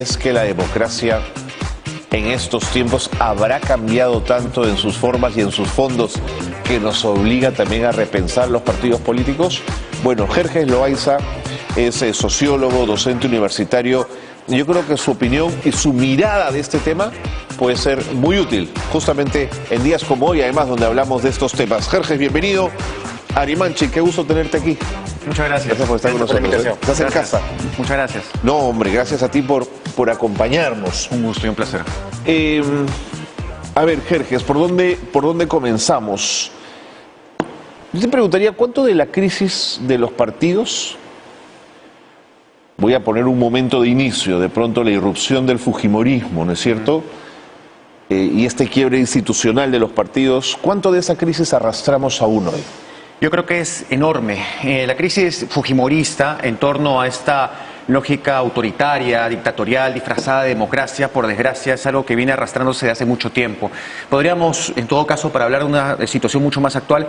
Es que la democracia en estos tiempos habrá cambiado tanto en sus formas y en sus fondos que nos obliga también a repensar los partidos políticos. Bueno, Jerjes Loaiza es sociólogo, docente universitario. Yo creo que su opinión y su mirada de este tema puede ser muy útil, justamente en días como hoy, además, donde hablamos de estos temas. Jerjes, bienvenido. Arimanchi, qué gusto tenerte aquí. Muchas gracias. Gracias por estar con nosotros. Estás en casa. Muchas gracias. No, hombre, gracias a ti por acompañarnos. Un gusto y un placer. A ver, Jerjes, ¿por dónde comenzamos? Yo te preguntaría, ¿cuánto de la crisis de los partidos? Voy a poner un momento de inicio, de pronto la irrupción del fujimorismo, ¿no es cierto? Y este quiebre institucional de los partidos, ¿cuánto de esa crisis arrastramos aún hoy? Yo creo que es enorme. La crisis fujimorista en torno a esta lógica autoritaria, dictatorial, disfrazada de democracia, por desgracia, es algo que viene arrastrándose de hace mucho tiempo. Podríamos, en todo caso, para hablar de una situación mucho más actual,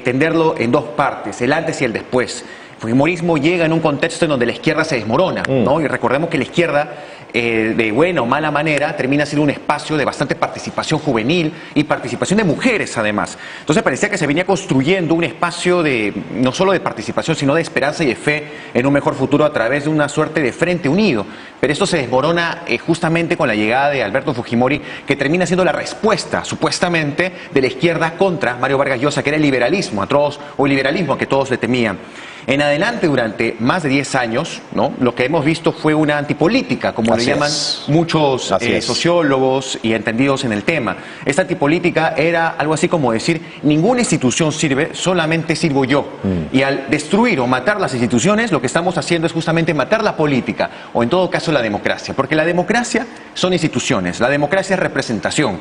tenderlo en dos partes, el antes y el después. El fujimorismo llega en un contexto en donde la izquierda se desmorona, ¿no? Y recordemos que la izquierda, de buena o mala manera, termina siendo un espacio de bastante participación juvenil y participación de mujeres, además. Entonces parecía que se venía construyendo un espacio de no solo de participación, sino de esperanza y de fe en un mejor futuro a través de una suerte de frente unido. Pero esto se desmorona justamente con la llegada de Alberto Fujimori, que termina siendo la respuesta, supuestamente, de la izquierda contra Mario Vargas Llosa, que era el liberalismo atroz, o el liberalismo que todos le temían. En adelante, durante más de 10 años, ¿no?, lo que hemos visto fue una antipolítica, como le llaman muchos sociólogos y entendidos en el tema. Esta antipolítica era algo así como decir, ninguna institución sirve, solamente sirvo yo. Y al destruir o matar las instituciones, lo que estamos haciendo es justamente matar la política, o en todo caso la democracia. Porque la democracia son instituciones, la democracia es representación,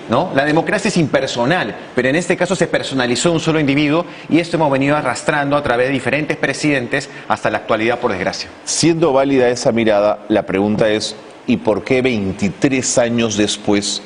¿no? La democracia es impersonal, pero en este caso se personalizó un solo individuo, y esto hemos venido arrastrando a través de diferentes presidentes hasta la actualidad, por desgracia. Siendo válida esa mirada, la pregunta es, ¿y por qué 23 años después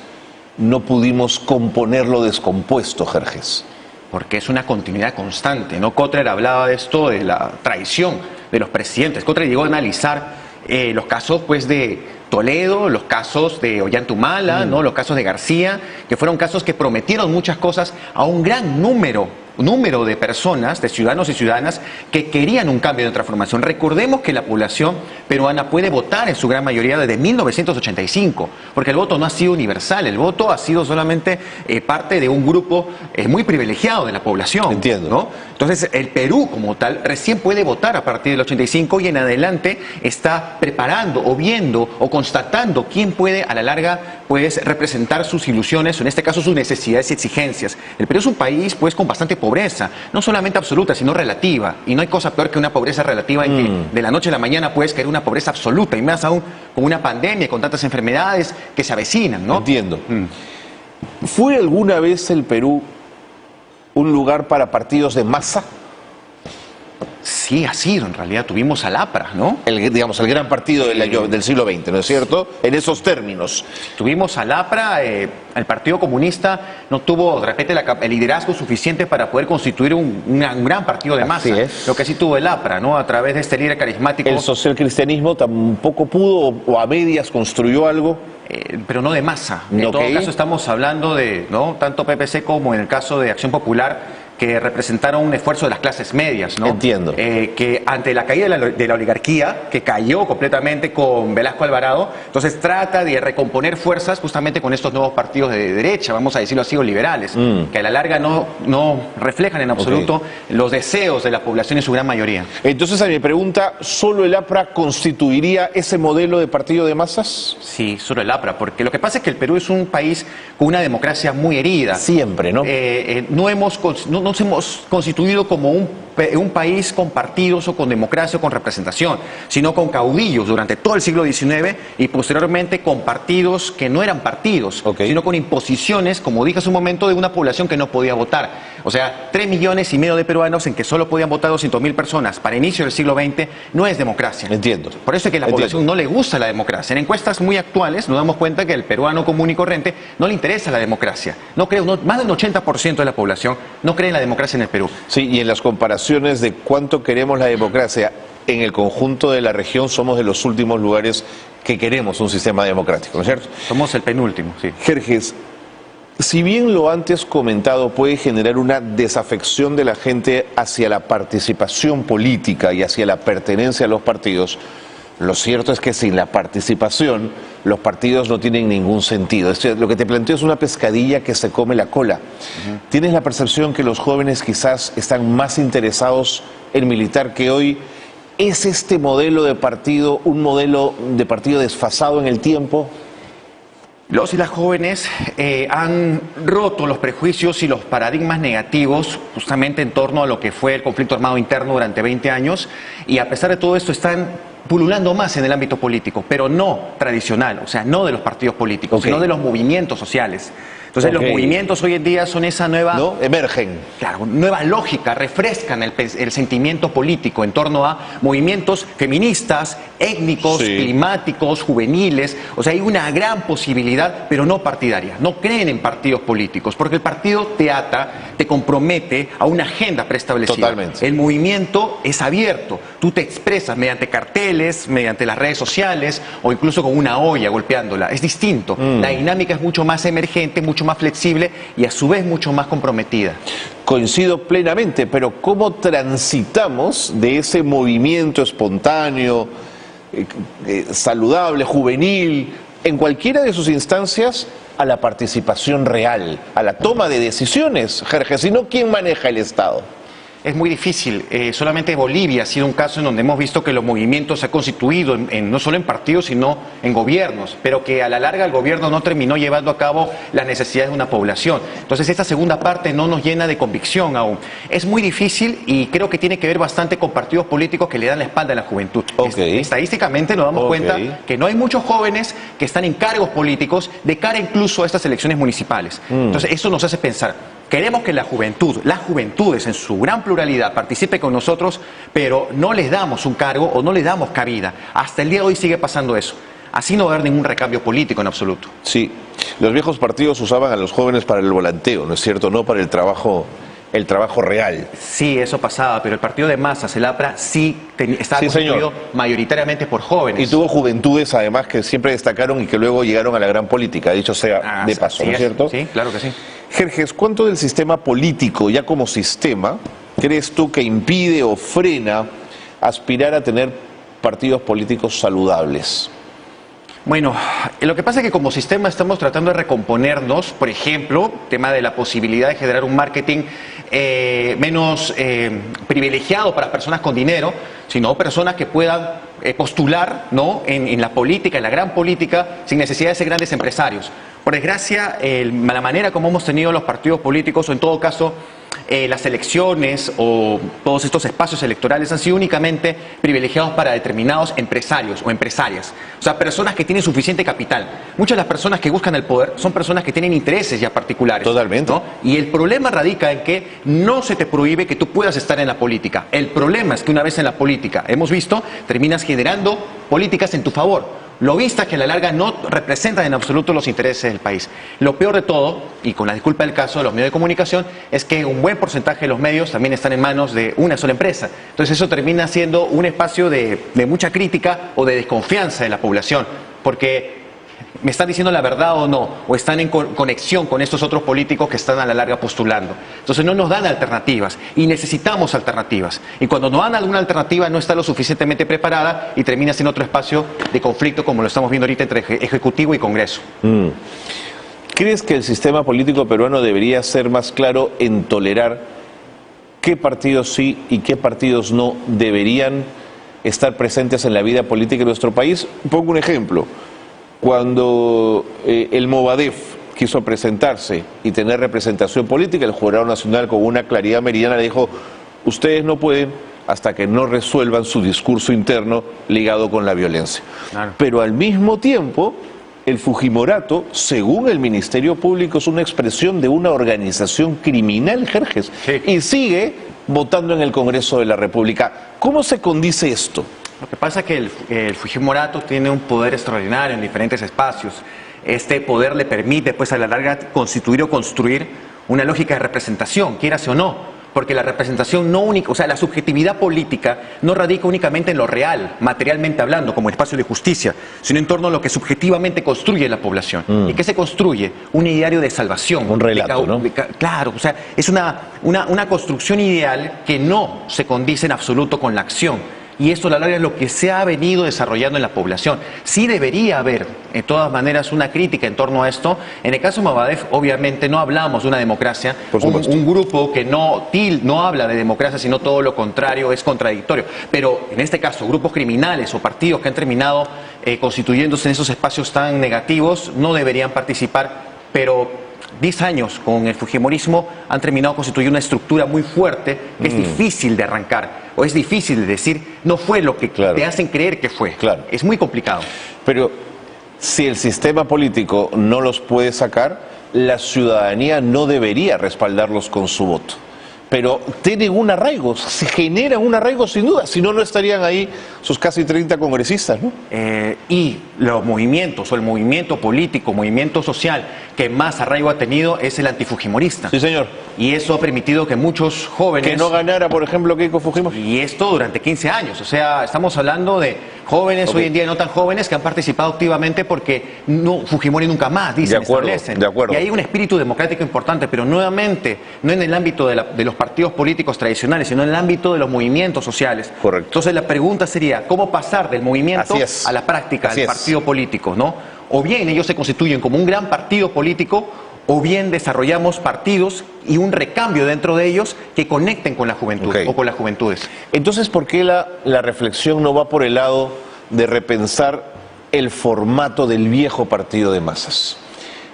no pudimos componer lo descompuesto, Jerjes? Porque es una continuidad constante, ¿no? Kotler hablaba de esto, de la traición de los presidentes. Kotler llegó a analizar los casos, pues, de Toledo, los casos de Ollantumala, ¿no?, los casos de García, que fueron casos que prometieron muchas cosas a un gran número de personas, de ciudadanos y ciudadanas que querían un cambio de transformación. Recordemos que la población peruana puede votar en su gran mayoría desde 1985, porque el voto no ha sido universal, el voto ha sido solamente parte de un grupo muy privilegiado de la población. Entiendo, ¿no? Entonces, el Perú como tal recién puede votar a partir del 85 y en adelante está preparando o viendo o constatando quién puede a la larga, pues, representar sus ilusiones, o en este caso sus necesidades y exigencias. El Perú es un país, pues, con bastante pobreza, no solamente absoluta, sino relativa, y no hay cosa peor que una pobreza relativa en que de la noche a la mañana puedes caer una pobreza absoluta, y más aún con una pandemia, con tantas enfermedades que se avecinan, ¿no? Entiendo. ¿Fue alguna vez el Perú un lugar para partidos de masa? Sí, ha sido, en realidad tuvimos al APRA, ¿no? El gran partido del siglo XX, ¿no es cierto? En esos términos. Tuvimos al APRA, el Partido Comunista no tuvo, de repente, el liderazgo suficiente para poder constituir un gran partido de masa. Así es. Lo que sí tuvo el APRA, ¿no?, a través de este líder carismático. El socialcristianismo tampoco pudo, o a medias construyó algo. Pero no de masa. En todo caso estamos hablando de, ¿no?, tanto PPC como en el caso de Acción Popular, que representaron un esfuerzo de las clases medias, ¿no? Entiendo. Que ante la caída de la oligarquía, que cayó completamente con Velasco Alvarado, entonces trata de recomponer fuerzas justamente con estos nuevos partidos de derecha, vamos a decirlo así, o liberales, que a la larga no reflejan en absoluto los deseos de la población en su gran mayoría. Entonces, a mi pregunta, ¿solo el APRA constituiría ese modelo de partido de masas? Sí, solo el APRA, porque lo que pasa es que el Perú es un país con una democracia muy herida. Siempre, ¿no? No nos hemos constituido como un país con partidos o con democracia o con representación, sino con caudillos durante todo el siglo XIX y posteriormente con partidos que no eran partidos, sino con imposiciones, como dije hace un momento, de una población que no podía votar. O sea, 3,5 millones de peruanos en que solo podían votar 200.000 personas para inicio del siglo XX no es democracia. Entiendo. Por eso es que a la población no le gusta la democracia. En encuestas muy actuales nos damos cuenta que el peruano común y corriente no le interesa la democracia. Más del 80% de la población no cree en la democracia en el Perú. Sí, y en las comparaciones de cuánto queremos la democracia en el conjunto de la región somos de los últimos lugares que queremos un sistema democrático, ¿no es cierto? Somos el penúltimo, sí. Jerjes, si bien lo antes comentado puede generar una desafección de la gente hacia la participación política y hacia la pertenencia a los partidos, lo cierto es que sin la participación los partidos no tienen ningún sentido. Lo que te planteo es una pescadilla que se come la cola. ¿Tienes la percepción que los jóvenes quizás están más interesados en militar que hoy? ¿Es este modelo de partido un modelo de partido desfasado en el tiempo? Los y las jóvenes han roto los prejuicios y los paradigmas negativos justamente en torno a lo que fue el conflicto armado interno durante 20 años y a pesar de todo esto están pululando más en el ámbito político, pero no tradicional, o sea, no de los partidos políticos, sino de los movimientos sociales. Entonces los movimientos hoy en día son esa nueva... ¿No? Emergen. Claro, nueva lógica, refrescan el sentimiento político en torno a movimientos feministas, étnicos, climáticos, juveniles. O sea, hay una gran posibilidad, pero no partidaria. No creen en partidos políticos, porque el partido te ata, te compromete a una agenda preestablecida. Totalmente. El movimiento es abierto. Tú te expresas mediante carteles, mediante las redes sociales o incluso con una olla golpeándola. Es distinto. La dinámica es mucho más emergente, mucho más flexible y a su vez mucho más comprometida. Coincido plenamente, pero ¿cómo transitamos de ese movimiento espontáneo, saludable, juvenil, en cualquiera de sus instancias, a la participación real, a la toma de decisiones, Jerjes? Si no, ¿quién maneja el Estado? Es muy difícil. Solamente Bolivia ha sido un caso en donde hemos visto que los movimientos se han constituido no solo en partidos, sino en gobiernos, pero que a la larga el gobierno no terminó llevando a cabo las necesidades de una población. Entonces esta segunda parte no nos llena de convicción aún. Es muy difícil y creo que tiene que ver bastante con partidos políticos que le dan la espalda a la juventud. Estadísticamente nos damos cuenta que no hay muchos jóvenes que están en cargos políticos de cara incluso a estas elecciones municipales. Entonces eso nos hace pensar. Queremos que la juventud, las juventudes en su gran pluralidad participe con nosotros, pero no les damos un cargo o no les damos cabida. Hasta el día de hoy sigue pasando eso. Así no va a haber ningún recambio político en absoluto. Sí, los viejos partidos usaban a los jóvenes para el volanteo, ¿no es cierto? No para el trabajo real. Sí, eso pasaba, pero el partido de masas, el APRA, sí estaba constituido mayoritariamente por jóvenes. Y tuvo juventudes, además, que siempre destacaron y que luego llegaron a la gran política, dicho sea de paso, ¿no es cierto? Sí, claro que sí. Jerjes, ¿cuánto del sistema político, ya como sistema, crees tú que impide o frena aspirar a tener partidos políticos saludables? Bueno, lo que pasa es que como sistema estamos tratando de recomponernos, por ejemplo, tema de la posibilidad de generar un marketing menos privilegiado para personas con dinero, sino personas que puedan postular, ¿no?, en la política, en la gran política, sin necesidad de ser grandes empresarios. Por desgracia, la manera como hemos tenido los partidos políticos, o en todo caso las elecciones o todos estos espacios electorales han sido únicamente privilegiados para determinados empresarios o empresarias, o sea, personas que tienen suficiente capital. Muchas de las personas que buscan el poder son personas que tienen intereses ya particulares. Totalmente. ¿No? Y el problema radica en que no se te prohíbe que tú puedas estar en la política. El problema es que una vez en la política, hemos visto, terminas generando políticas en tu favor. Lobistas que a la larga no representan en absoluto los intereses del país. Lo peor de todo, y con la disculpa del caso de los medios de comunicación, es que un buen porcentaje de los medios también están en manos de una sola empresa. Entonces eso termina siendo un espacio de mucha crítica o de desconfianza de la población, porque ¿me están diciendo la verdad o no? ¿O están en conexión con estos otros políticos que están a la larga postulando? Entonces no nos dan alternativas y necesitamos alternativas. Y cuando nos dan alguna alternativa no está lo suficientemente preparada y termina siendo otro espacio de conflicto como lo estamos viendo ahorita entre Ejecutivo y Congreso. ¿Crees que el sistema político peruano debería ser más claro en tolerar qué partidos sí y qué partidos no deberían estar presentes en la vida política de nuestro país? Pongo un ejemplo. Cuando el Movadef quiso presentarse y tener representación política, el Jurado Nacional con una claridad meridiana le dijo: ustedes no pueden hasta que no resuelvan su discurso interno ligado con la violencia. Claro. Pero al mismo tiempo, el Fujimorato, según el Ministerio Público, es una expresión de una organización criminal, Jerjes, y sigue votando en el Congreso de la República. ¿Cómo se condice esto? Lo que pasa es que el Fujimorato tiene un poder extraordinario en diferentes espacios. Este poder le permite, pues, a la larga, constituir o construir una lógica de representación, quieras o no. porque la representación no única, o sea, la subjetividad política no radica únicamente en lo real, materialmente hablando, como espacio de justicia, sino en torno a lo que subjetivamente construye la población. ¿Y qué se construye? Un ideario de salvación. Un relato, ¿no? Claro, o sea, es una construcción ideal que no se condice en absoluto con la acción. Y esto a la larga es lo que se ha venido desarrollando en la población. Sí debería haber, de todas maneras, una crítica en torno a esto. En el caso de Movadef, obviamente, no hablamos de una democracia. Un grupo que no habla de democracia, sino todo lo contrario, es contradictorio. Pero, en este caso, grupos criminales o partidos que han terminado constituyéndose en esos espacios tan negativos, no deberían participar, pero 10 años con el fujimorismo han terminado constituyendo una estructura muy fuerte que es difícil de arrancar, o es difícil de decir, no fue lo que te hacen creer que fue. Claro. Es muy complicado. Pero si el sistema político no los puede sacar, la ciudadanía no debería respaldarlos con su voto. Pero tienen un arraigo, se genera un arraigo sin duda, si no, no estarían ahí sus casi 30 congresistas, ¿no? Y los movimientos, o el movimiento político, movimiento social que más arraigo ha tenido es el antifujimorista. Sí, señor. Y eso ha permitido que muchos jóvenes... Que no ganara, por ejemplo, Keiko Fujimori. Y esto durante 15 años, o sea, estamos hablando de jóvenes hoy en día no tan jóvenes que han participado activamente porque Fujimori nunca más, dicen, establecen. De acuerdo. Y hay un espíritu democrático importante, pero nuevamente, no en el ámbito de los partidos políticos tradicionales, sino en el ámbito de los movimientos sociales. Correcto. Entonces la pregunta sería, ¿cómo pasar del movimiento a la práctica del partido político, ¿no? O bien ellos se constituyen como un gran partido político, o bien desarrollamos partidos y un recambio dentro de ellos que conecten con la juventud o con las juventudes. Entonces, ¿por qué la reflexión no va por el lado de repensar el formato del viejo partido de masas?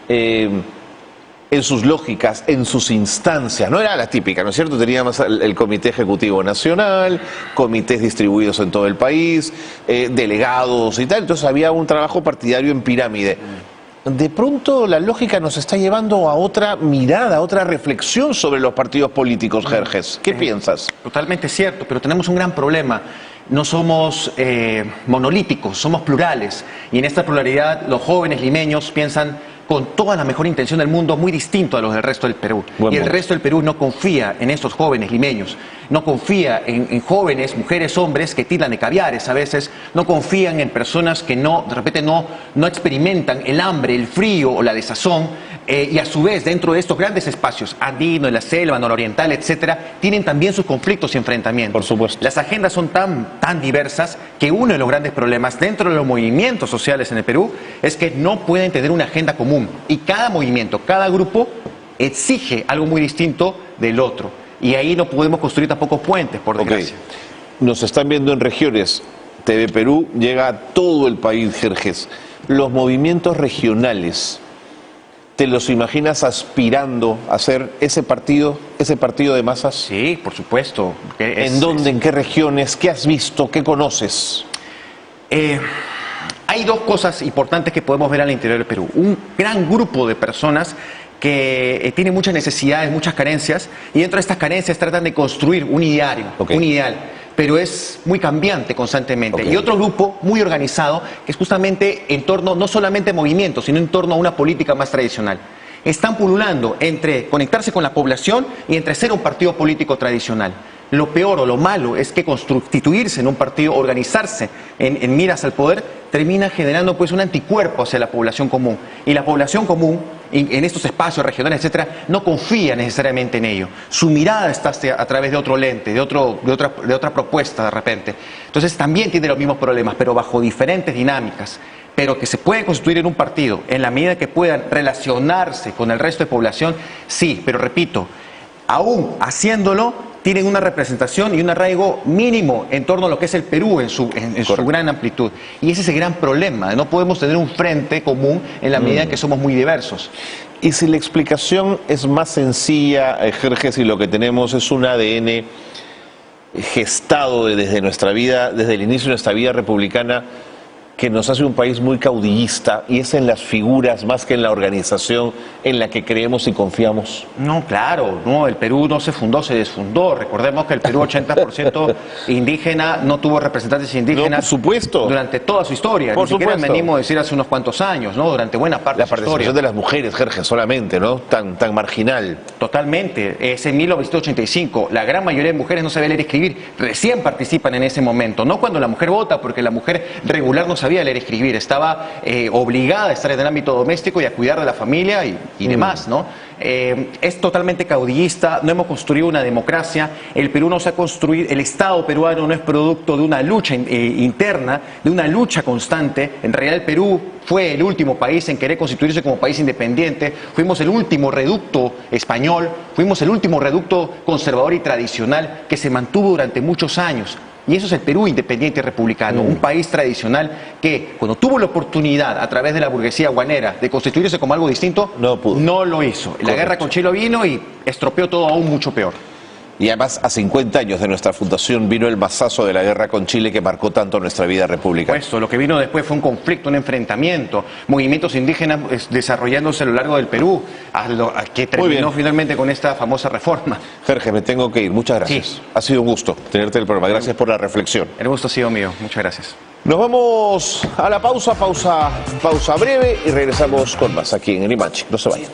En sus lógicas, en sus instancias, no era la típica, ¿no es cierto? Teníamos el Comité Ejecutivo Nacional, comités distribuidos en todo el país, delegados y tal, entonces había un trabajo partidario en pirámide. De pronto la lógica nos está llevando a otra mirada, a otra reflexión sobre los partidos políticos, Jerjes. ¿Qué piensas? Totalmente cierto, pero tenemos un gran problema. No somos monolíticos, somos plurales. Y en esta pluralidad los jóvenes limeños piensan con toda la mejor intención del mundo, muy distinto a los del resto del Perú. Y el resto del Perú no confía en estos jóvenes limeños, no confía en jóvenes, mujeres, hombres que tiran de caviares a veces, no confían en personas que de repente no experimentan el hambre, el frío o la desazón, y a su vez dentro de estos grandes espacios, andino, en la selva, nororiental, etcétera, tienen también sus conflictos y enfrentamientos. Por supuesto. Las agendas son tan diversas que uno de los grandes problemas dentro de los movimientos sociales en el Perú es que no pueden tener una agenda común. Y cada movimiento, cada grupo exige algo muy distinto del otro. Y ahí no podemos construir tampoco puentes, por desgracia. Nos están viendo en regiones. TV Perú llega a todo el país, Jerjes. Los movimientos regionales, ¿te los imaginas aspirando a ser ese partido de masas? Sí, por supuesto. ¿En dónde? ¿En qué regiones? ¿Qué has visto? ¿Qué conoces? Hay dos cosas importantes que podemos ver al interior del Perú. Un gran grupo de personas que tienen muchas necesidades, muchas carencias, y dentro de estas carencias tratan de construir un ideario, un ideal, pero es muy cambiante constantemente. Y otro grupo muy organizado, que es justamente en torno, no solamente a movimientos, sino en torno a una política más tradicional. Están pululando entre conectarse con la población y entre ser un partido político tradicional. Lo peor o lo malo es que constituirse en un partido, organizarse en miras al poder, termina generando pues un anticuerpo hacia la población común. Y la población común, en estos espacios regionales, etcétera, no confía necesariamente en ello. Su mirada está a través de otro lente, de otra propuesta de repente. Entonces también tiene los mismos problemas, pero bajo diferentes dinámicas. Pero que se puede constituir en un partido en la medida que puedan relacionarse con el resto de población, sí, pero repito, aún haciéndolo, tienen una representación y un arraigo mínimo en torno a lo que es el Perú en su gran amplitud. Y ese es el gran problema, no podemos tener un frente común en la medida que somos muy diversos. Y si la explicación es más sencilla, Jerjes, y lo que tenemos es un ADN gestado desde nuestra vida, desde el inicio de nuestra vida republicana, que nos hace un país muy caudillista y es en las figuras más que en la organización en la que creemos y confiamos? No, claro, no, el Perú no se fundó, se desfundó. Recordemos que el Perú 80% indígena, no tuvo representantes indígenas No, por supuesto. durante toda su historia. Por Ni siquiera supuesto. me animo a decir hace unos cuantos años, ¿no? Durante buena parte La de su historia. participación de las mujeres, Jerjes, solamente, ¿no? Tan marginal. Totalmente. Es en 1985. La gran mayoría de mujeres no sabía leer y escribir. Recién participan en ese momento. No cuando la mujer vota, porque la mujer regular no sabía leer y escribir. Estaba obligada a estar en el ámbito doméstico y a cuidar de la familia y demás, ¿no? Es totalmente caudillista. No hemos construido una democracia. El Perú no se ha construido. El Estado peruano no es producto de una lucha interna, de una lucha constante. En realidad el Perú fue el último país en querer constituirse como país independiente. Fuimos el último reducto español, fuimos el último reducto conservador y tradicional que se mantuvo durante muchos años. Y eso es el Perú independiente y republicano, un país tradicional que cuando tuvo la oportunidad a través de la burguesía guanera de constituirse como algo distinto, No pudo. no lo hizo. La guerra con Chile vino y estropeó todo aún mucho peor. Y además, a 50 años de nuestra fundación vino el mazazo de la guerra con Chile que marcó tanto nuestra vida republicana. Pues, lo que vino después fue un conflicto, un enfrentamiento, movimientos indígenas desarrollándose a lo largo del Perú, que terminó finalmente con esta famosa reforma. Jerjes, me tengo que ir. Muchas gracias. Sí. Ha sido un gusto tenerte en el programa. Gracias por la reflexión. El gusto ha sido mío. Muchas gracias. Nos vamos a la pausa breve y regresamos con más aquí en el Limache. No se vayan.